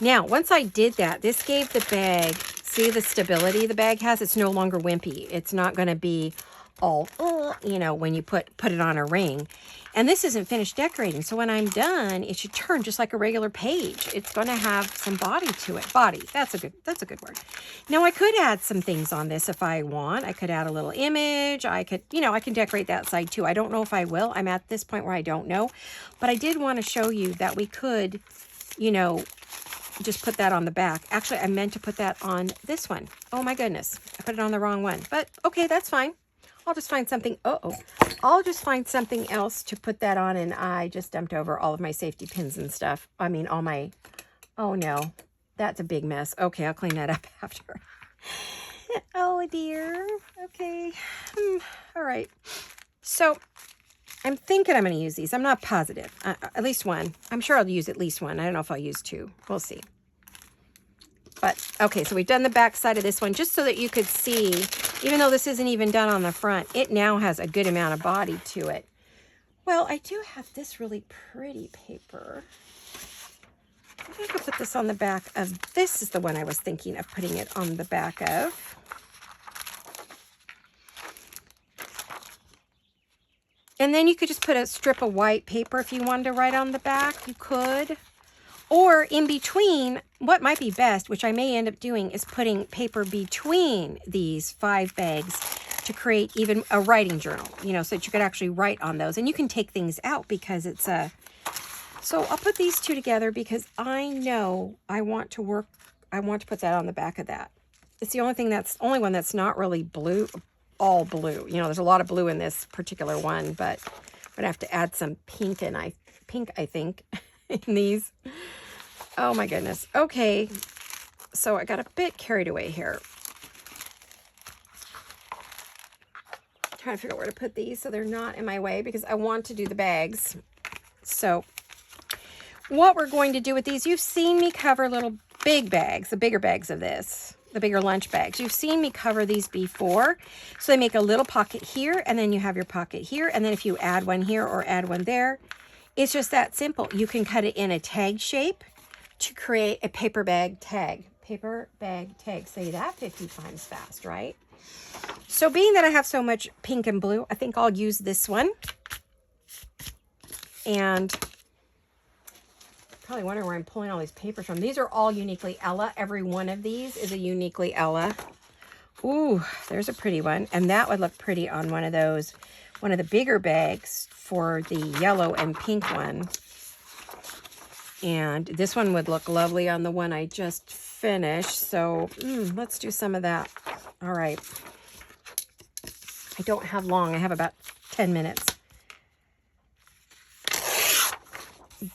Now, once I did that, this gave the bag, see the stability the bag has? It's no longer wimpy. It's not going to be all, you know, when you put it on a ring. And this isn't finished decorating. So when I'm done, it should turn just like a regular page. It's going to have some body to it. Body. That's a good word. Now I could add some things on this if I want. I could add a little image. I could, you know, I can decorate that side too. I don't know if I will. I'm at this point where I don't know. But I did want to show you that we could, you know, just put that on the back. Actually, I meant to put that on this one. Oh my goodness. I put it on the wrong one. But okay, that's fine. I'll just find something. I'll just find something else to put that on. And I just dumped over all of my safety pins and stuff. I mean, all my, oh no, that's a big mess. Okay, I'll clean that up after. Oh dear. Okay. All right. So I'm thinking I'm going to use these. I'm not positive. At least one. I'm sure I'll use at least one. I don't know if I'll use two. We'll see. But, okay, so we've done the back side of this one just so that you could see, even though this isn't even done on the front, it now has a good amount of body to it. Well, I do have this really pretty paper. I think I'll put this on the back of, this is the one I was thinking of putting it on the back of. And then you could just put a strip of white paper if you wanted to write on the back. You could. Or in between, what might be best, which I may end up doing, is putting paper between these 5 bags to create even a writing journal, you know, so that you could actually write on those. And you can take things out because it's a... So I'll put these two together because I know I want to put that on the back of that. It's the only one that's not really blue, all blue. You know, there's a lot of blue in this particular one, but I'm going to have to add some pink, I think, in these. Oh my goodness. Okay. So I got a bit carried away here. Trying to figure out where to put these so they're not in my way because I want to do the bags. So what we're going to do with these, you've seen me cover little big bags, the bigger bags of this, the bigger lunch bags. You've seen me cover these before. So they make a little pocket here, and then you have your pocket here. And then if you add one here or add one there, it's just that simple. You can cut it in a tag shape to create a paper bag tag. Paper bag tag. Say that 50 times fast, right? So being that I have so much pink and blue, I think I'll use this one. And probably wondering where I'm pulling all these papers from. These are all uniquely Ella. Every one of these is a uniquely Ella. Ooh, there's a pretty one. And that would look pretty on one of those, one of the bigger bags for the yellow and pink one. And this one would look lovely on the one I just finished. So let's do some of that. All right. I don't have long. I have about 10 minutes.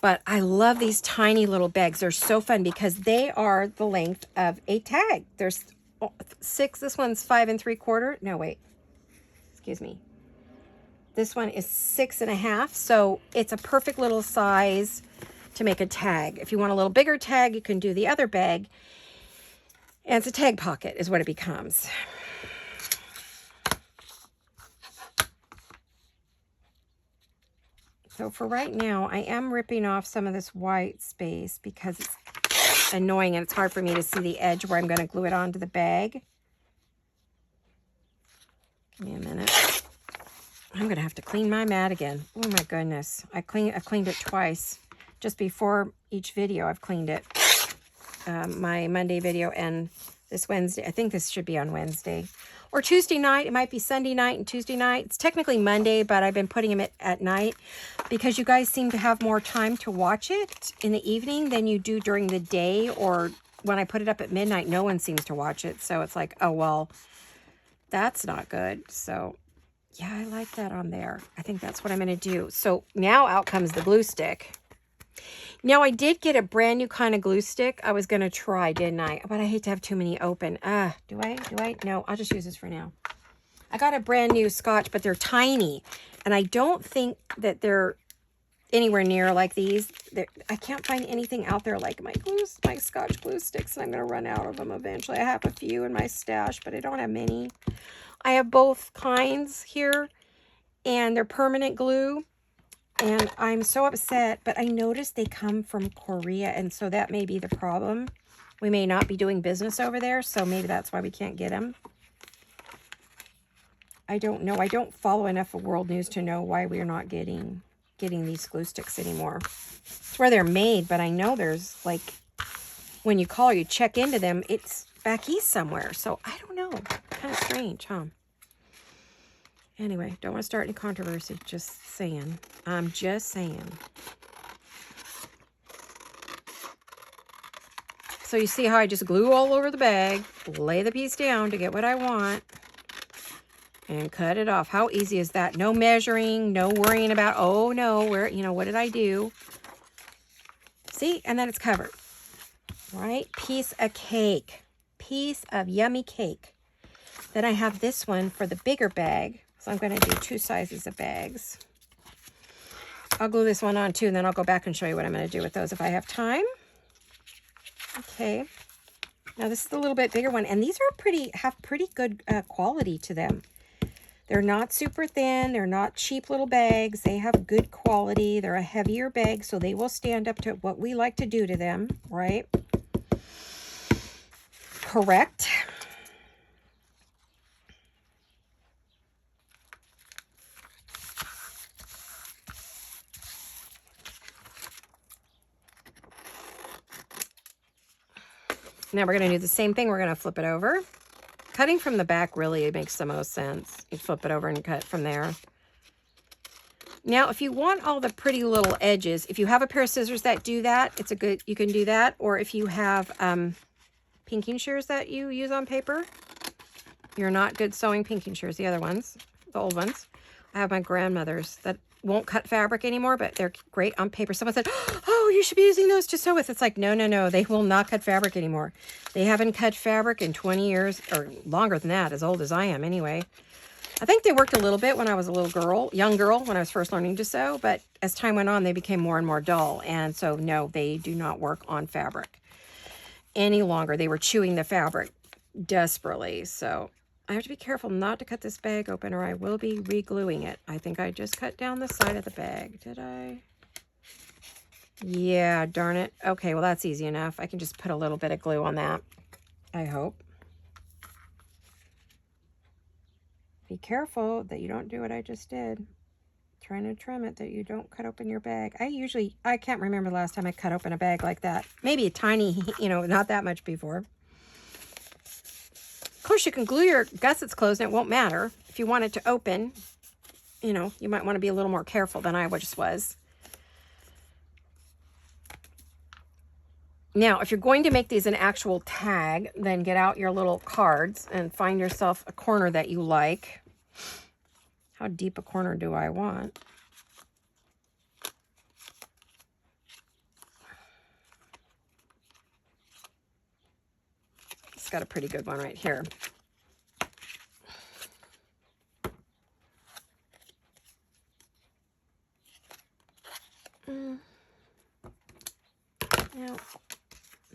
But I love these tiny little bags. They're so fun because they are the length of a tag. There's 6. This one's 5 3/4. No, wait. Excuse me. This one is 6 1/2. So it's a perfect little size to make a tag. If you want a little bigger tag, you can do the other bag. And it's a tag pocket is what it becomes. So for right now, I am ripping off some of this white space because it's annoying and it's hard for me to see the edge where I'm going to glue it onto the bag. Give me a minute. I'm going to have to clean my mat again. Oh my goodness. I've cleaned it twice. Just before each video, I've cleaned it. My Monday video and this Wednesday. I think this should be on Wednesday. or Tuesday night. It might be Sunday night and Tuesday night. It's technically Monday, but I've been putting them at night because you guys seem to have more time to watch it in the evening than you do during the day, or when I put it up at midnight, no one seems to watch it. So it's like, oh, well, that's not good. So yeah, I like that on there. I think that's what I'm going to do. So now out comes the glue stick. Now, I did get a brand new kind of glue stick I was going to try, didn't I? But I hate to have too many open. Do I? No, I'll just use this for now. I got a brand new Scotch, but they're tiny. And I don't think that they're anywhere near like these. I can't find anything out there like my Scotch glue sticks. And I'm going to run out of them eventually. I have a few in my stash, but I don't have many. I have both kinds here. And they're permanent glue. And I'm so upset, but I noticed they come from Korea, and so that may be the problem. We may not be doing business over there, so maybe that's why we can't get them. I don't know. I don't follow enough of world news to know why we are not getting these glue sticks anymore. It's where they're made, but I know there's, like, when you call, you check into them, it's back east somewhere. So I don't know. Kind of strange, huh? Anyway, don't want to start any controversy. Just saying. I'm just saying. So you see how I just glue all over the bag, lay the piece down to get what I want, and cut it off. How easy is that? No measuring, no worrying about, oh no, where, what did I do? See? And then it's covered. Right? Piece of cake. Piece of yummy cake. Then I have this one for the bigger bag. So I'm going to do 2 sizes of bags. I'll glue this one on too, and then I'll go back and show you what I'm going to do with those if I have time. Okay. Now this is a little bit bigger one, and these are have pretty good quality to them. They're not super thin. They're not cheap little bags. They have good quality. They're a heavier bag, so they will stand up to what we like to do to them, right? Correct. Now we're going to do the same thing. We're going to flip it over. Cutting from the back really makes the most sense. You flip it over and cut from there. Now, if you want all the pretty little edges, if you have a pair of scissors that do that, you can do that. Or if you have pinking shears that you use on paper, you're not good sewing pinking shears, the other ones, the old ones. I have my grandmother's that won't cut fabric anymore, but they're great on paper. Someone said, oh, you should be using those to sew with. It's like, no, they will not cut fabric anymore. They haven't cut fabric in 20 years, or longer than that, as old as I am anyway. I think they worked a little bit when I was a young girl, when I was first learning to sew, but as time went on, they became more and more dull. And so, no, they do not work on fabric any longer. They were chewing the fabric desperately, so I have to be careful not to cut this bag open, or I will be re-gluing it. I think I just cut down the side of the bag. Did I? Yeah, darn it. Okay, well, that's easy enough. I can just put a little bit of glue on that, I hope. Be careful that you don't do what I just did. Trying to trim it, that you don't cut open your bag. I can't remember the last time I cut open a bag like that. Maybe a tiny, not that much before. Of course, you can glue your gussets closed and it won't matter. If you want it to open, you might want to be a little more careful than I just was. Now, if you're going to make these an actual tag, then get out your little cards and find yourself a corner that you like. How deep a corner do I want? It's got a pretty good one right here. No,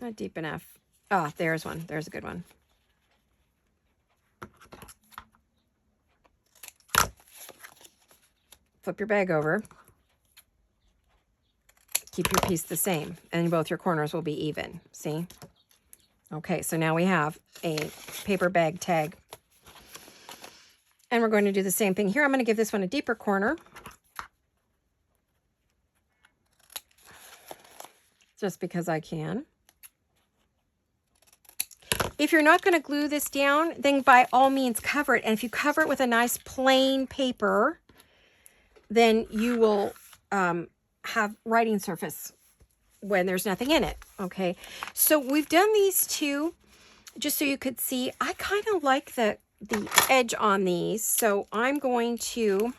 not deep enough. Ah, there's one. There's a good one. Flip your bag over. Keep your piece the same, and both your corners will be even. See? Okay, so now we have a paper bag tag. And we're going to do the same thing here. I'm going to give this one a deeper corner. Just because I can. If you're not going to glue this down, then by all means cover it. And if you cover it with a nice plain paper, then you will have writing surface when there's nothing in it. Okay, so we've done these two just so you could see. I kind of like the edge on these, so I'm going to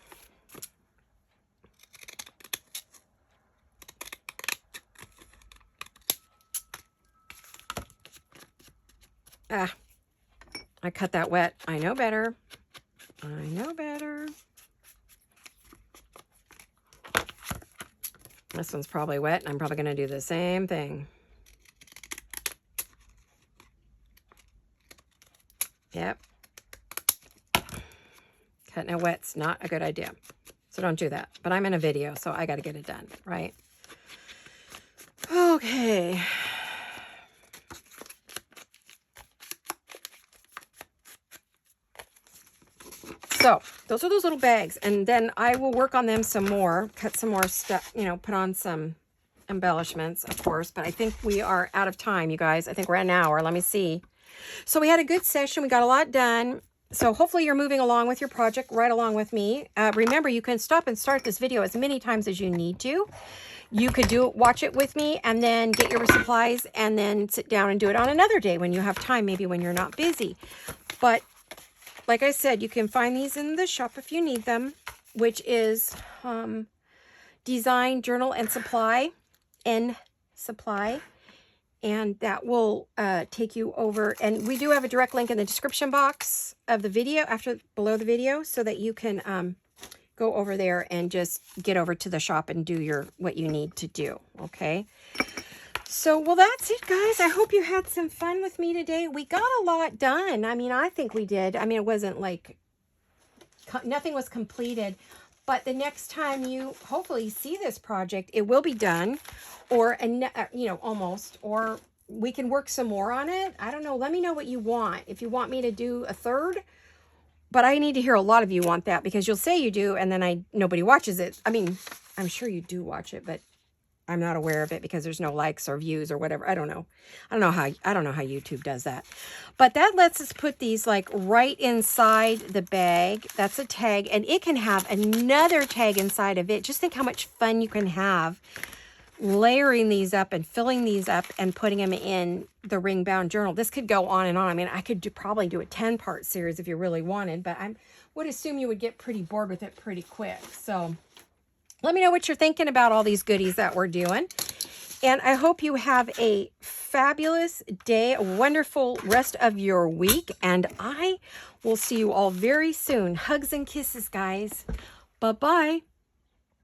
I cut that wet. I know better. I know better. This one's probably wet, and I'm probably going to do the same thing. Yep. Cutting it wet's not a good idea. So don't do that. But I'm in a video, so I got to get it done, right? Okay. So those are those little bags, and then I will work on them some more, cut some more stuff, you know, put on some embellishments, of course, but I think we are out of time, you guys. I think we're at an hour. Let me see. So we had a good session. We got a lot done. So hopefully you're moving along with your project right along with me. Remember, you can stop and start this video as many times as you need to. You could watch it with me and then get your supplies and then sit down and do it on another day when you have time, maybe when you're not busy. But like I said, you can find these in the shop if you need them, which is Design Journal and Supply, Supply. And that will take you over. And we do have a direct link in the description box of the video, below the video, so that you can go over there and just get over to the shop and do what you need to do. Okay. So, well, that's it, guys. I hope you had some fun with me today. We got a lot done. I mean, I think we did. I mean, it wasn't like nothing was completed. But the next time you hopefully see this project, it will be done, or, you know, almost, or we can work some more on it. I don't know. Let me know what you want. If you want me to do a third, but I need to hear a lot of you want that, because you'll say you do, and then nobody watches it. I mean, I'm sure you do watch it, but I'm not aware of it because there's no likes or views or whatever. I don't know. I don't know how YouTube does that. But that lets us put these like right inside the bag. That's a tag, and it can have another tag inside of it. Just think how much fun you can have layering these up and filling these up and putting them in the ring bound journal. This could go on and on. I mean, I could probably do a 10-part series if you really wanted, but I would assume you would get pretty bored with it pretty quick. So let me know what you're thinking about all these goodies that we're doing. And I hope you have a fabulous day, a wonderful rest of your week. And I will see you all very soon. Hugs and kisses, guys. Bye-bye.